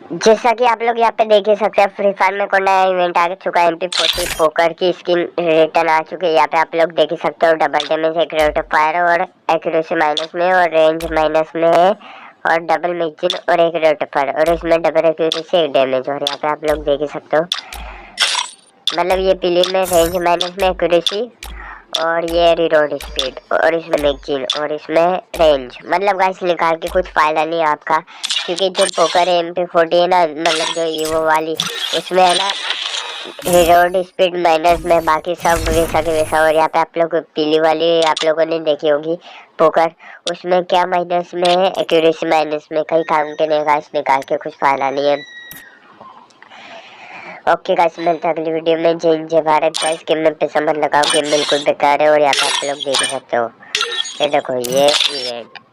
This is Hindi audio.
जैसा कि आप लोग यहाँ पे देख ही सकते हैं, फ्री फायर में कोई नया इवेंट आ चुका है। MP40 पोकर की स्किन रिटर्न आ चुकी है। यहाँ पे आप लोग देख ही सकते हो, डबल डैमेज, एक रेट ऑफ फायर और एक्यूरेसी माइनस में और रेंज माइनस में है, और डबल मैगजीन और एक रेट ऑफ फायर, और इसमें डबल एक्यूरेसी, एक डैमेज। और यहाँ पे आप लोग देख ही सकते हो, मतलब ये पीली में रेंज माइनस में एक्यूरेसी, और ये रिलोड स्पीड, और इसमें मैगजीन, और इसमें रेंज। मतलब गाइस निकाल के कुछ फायदा नहीं है आपका, क्योंकि जो पोकर MP40 है ना, मतलब जो ईवो वाली, उसमें है ना रिलोड स्पीड माइनस में, बाकी सब वैसा के वैसा। और यहाँ पे आप लोग पीली वाली आप लोगों ने देखी होगी पोकर, उसमें क्या माइनस में है, एक्यूरेसी माइनस में, कई काम के नहीं गाइस, निकाल के कुछ फायदा नहीं है। ओके गाइस, मिलते हैं अगली वीडियो में। जय भारत गाइस। गेम में पैसा मत लगाओ, गेम बिल्कुल बेकार है। और यहाँ पे आप लोग देख सकते हो, ये देखो ये इवेंट।